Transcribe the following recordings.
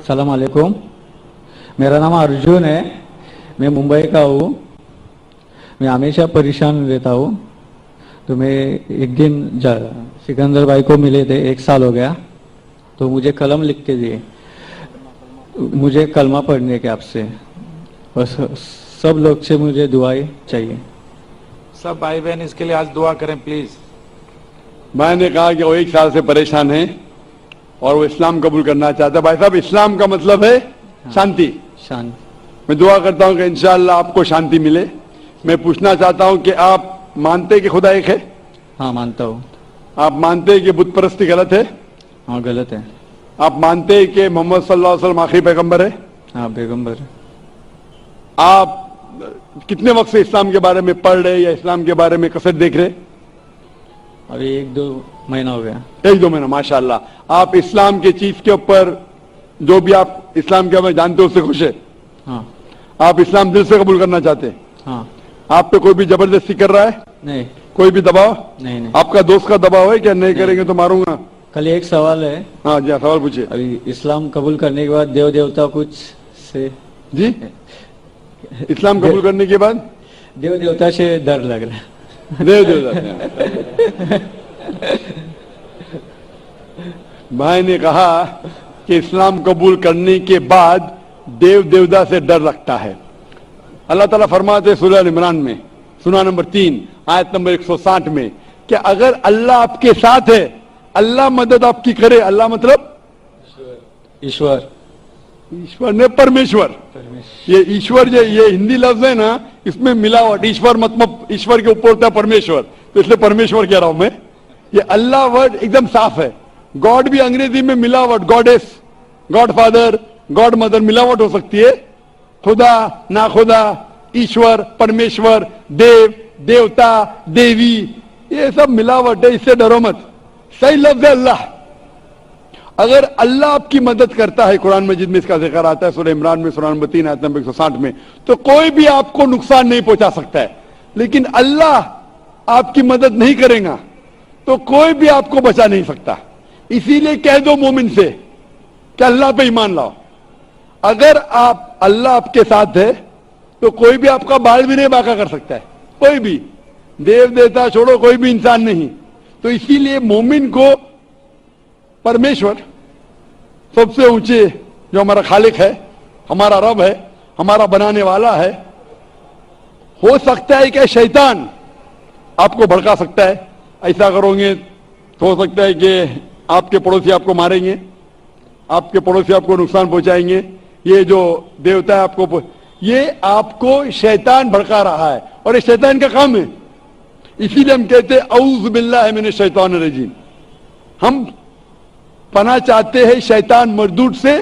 सलाम अलैकुम। मेरा नाम अर्जुन है, मैं मुंबई का हूँ। मैं हमेशा परेशान रहता हूँ। तो मैं एक दिन सिकंदर भाई को मिले थे, 1 साल हो गया। तो मुझे कलम लिख के दिए, मुझे कलमा पढ़ने के आपसे, बस सब लोग से मुझे दुआएं चाहिए। सब भाई बहन इसके लिए आज दुआ करें प्लीज। मैंने कहा कि वो 1 साल से परेशान है और वो इस्लाम कबूल करना चाहता है। भाई साहब, इस्लाम का मतलब है शांति। शांति। मैं दुआ करता हूं कि इंशाअल्लाह आपको शांति मिले। मैं पूछना चाहता हूं कि आप मानते हैं कि खुदा एक है? हाँ, मानता हूँ। आप मानते हैं कि बुत परस्ती गलत है? हाँ, गलत है। आप मानते हैं कि मोहम्मद सल्लल्लाहु अलैहि वसल्लम आखिरी पैगंबर है? हाँ, पैगंबर है। आप कितने वक्त से इस्लाम के बारे में पढ़ रहे या इस्लाम के बारे में कसर देख रहे? अभी 1-2 महीना हो गया। 1-2 महीना, माशाल्लाह। आप इस्लाम की चीज के ऊपर जो भी आप इस्लाम के बारे में जानते हो उससे खुश है? हाँ। आप इस्लाम दिल से कबूल करना चाहते हैं? हाँ। आप पे कोई भी जबरदस्ती कर रहा है? नहीं। कोई भी दबाव? नहीं। आपका दोस्त का दबाव है क्या? नहीं करेंगे तो मारूंगा? कल एक सवाल है। हाँ जी, सवाल पूछिए। अभी इस्लाम कबूल करने के बाद देव देवता कुछ से जी, इस्लाम कबूल करने के बाद देव देवता से डर लग रहा है। देव देवता भाई ने कहा कि इस्लाम कबूल करने के बाद देव देवता से डर लगता है। अल्लाह ताला फरमाते सूरह इमरान में सूरा नंबर 3 आयत नंबर 160 में कि अगर अल्लाह आपके साथ है, अल्लाह मदद आपकी करे। अल्लाह मतलब ईश्वर। ईश्वर ने परमेश्वर। ये ईश्वर ये हिंदी लफ्ज है ना, इसमें मिलावट। ईश्वर मतलब ईश्वर के ऊपर होता है परमेश्वर, तो इसलिए परमेश्वर कह रहा हूं मैं। ये अल्लाह वर्ड एकदम साफ है। गॉड भी अंग्रेजी में मिलावट, goddess, God father, God mother मिलावट हो सकती है। खुदा, ना खुदा, ईश्वर, परमेश्वर, देव, देवता, देवी, ये सब मिलावट है, इससे डरो मत। सही लफ्ज है अल्लाह। अगर अल्लाह आपकी मदद करता है, कुरान मजीद में इसका जिक्र आता है सूरह इमरान में सूरा नंबर 3 आयत नंबर 160 में, तो कोई भी आपको नुकसान नहीं पहुंचा सकता है। लेकिन अल्लाह आपकी मदद नहीं करेगा तो कोई भी आपको बचा नहीं सकता। इसीलिए कह दो मोमिन से कि अल्लाह पे ईमान लाओ। अगर आप अल्लाह आपके साथ है तो कोई भी आपका बाल भी नहीं बांका कर सकता है। कोई भी देव देवता छोड़ो, कोई भी इंसान नहीं। तो इसीलिए मोमिन को परमेश्वर सबसे ऊंचे, जो हमारा खालिक है, हमारा रब है, हमारा बनाने वाला है, हो सकता है कि शैतान आपको भड़का सकता है। ऐसा करोगे तो हो सकता है कि आपके पड़ोसी आपको मारेंगे, आपके पड़ोसी आपको नुकसान पहुंचाएंगे। ये जो देवता है ये आपको शैतान भड़का रहा है और ये शैतान का काम है। इसीलिए हम कहते हैं औज़ु बिल्लाहि मिनश शैतानिर रजीम। हम पनाह चाहते हैं शैतान मरदूद से,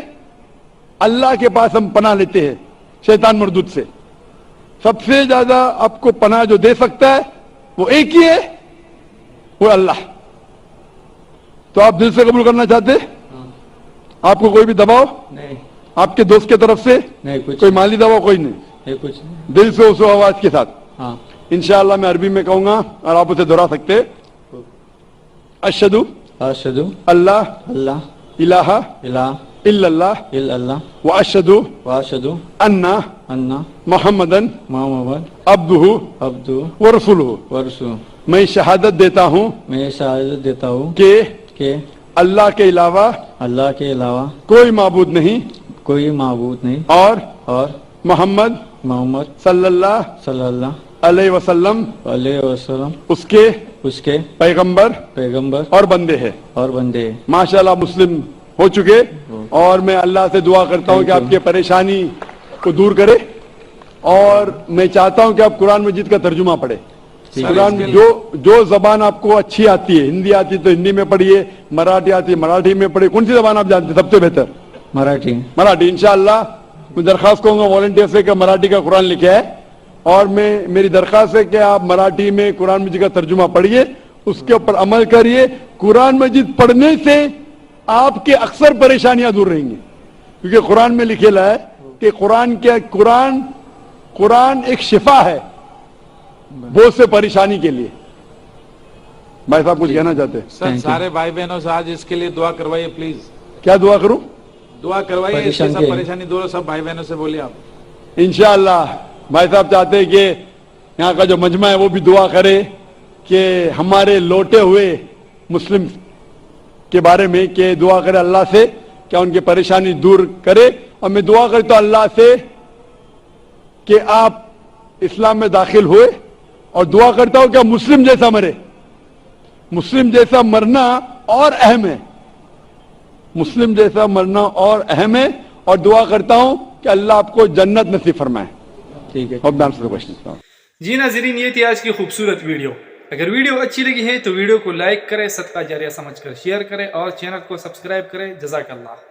अल्लाह के पास हम पनाह लेते हैं शैतान मरदूद से। सबसे ज्यादा आपको पनाह जो दे सकता है वो एक ही है, वो अल्लाह। तो आप दिल से कबूल करना चाहते हैं? आपको कोई भी दबाव नहीं? आपके दोस्त की तरफ से नहीं, कुछ कोई माली दबाव कोई नहीं? कुछ नहीं। दिल से उस आवाज के साथ। हाँ। इंशाअल्लाह मैं अरबी में कहूंगा और आप उसे दोहरा सकते हैं। अशहदु अशहदु अल्लाह अल्लाह इलाहा इलाहा इल्लल्लाह इल्लल्लाह व अशहदु व अशहदु अन्ना अन्ना मुहम्मदन मुहम्मद अब्दुहु अब्दु व रसूलुहु। व रसूलुहु। मैं शहादत देता हूं मैं शहादत देता हूँ कि अल्लाह के अलावा कोई माबूद नहीं और मोहम्मद सल्लल्लाहु अलैहि वसल्लम उसके पैगंबर और बंदे हैं। माशाल्लाह मुस्लिम हो चुके। और मैं अल्लाह से दुआ करता हूं कि आपकी परेशानी को दूर करे। और मैं चाहता हूं कि आप कुरान मजीद का तर्जुमा पढ़े। कुरान जो जबान आपको अच्छी आती है, हिंदी आती है तो हिंदी में पढ़िए, मराठी आती है मराठी में पढ़िए। कौन सी जबान आप जानते हैं सबसे बेहतर? मराठी। इंशाअल्लाह मैं दरखास्त करूंगा वॉलंटियर से कि मराठी का कुरान लिखे है, और मेरी दरखास्त है कि आप मराठी में कुरान मजीद का तर्जुमा पढ़िए, उसके ऊपर अमल करिए। कुरान मजीद पढ़ने से आपके अक्सर परेशानियां दूर रहेंगी, क्योंकि कुरान में लिखेला है कि कुरान एक शिफा है बहुत से परेशानी के लिए। भाई साहब कुछ कहना चाहते हैं? सर सारे भाई बहनों से आज इसके लिए दुआ करवाइए प्लीज। क्या दुआ करूं? दुआ करवाइए, इसके परेशान सब किए। परेशानी दूर हो, सब भाई बहनों से बोलिए आप। इंशाअल्लाह भाई साहब चाहते हैं कि यहाँ का जो मजमा है वो भी दुआ करे कि हमारे लौटे हुए मुस्लिम के बारे में कि दुआ करे अल्लाह से क्या उनकी परेशानी दूर करे। और मैं दुआ करता हूं अल्लाह से कि आप इस्लाम में दाखिल हुए, और दुआ करता हूं कि मुस्लिम जैसा मरे। मुस्लिम जैसा मरना और अहम है, मुस्लिम जैसा मरना और अहम है। और दुआ करता हूं कि अल्लाह आपको जन्नत नसीब फरमाए। ठीक है। Hope that answers the question. जी नाज़रीन, ये थी आज की खूबसूरत वीडियो। अगर वीडियो अच्छी लगी है तो वीडियो को लाइक करें, सदका जारिया समझकर शेयर करें और चैनल को सब्सक्राइब करें। जज़ाकल्लाह।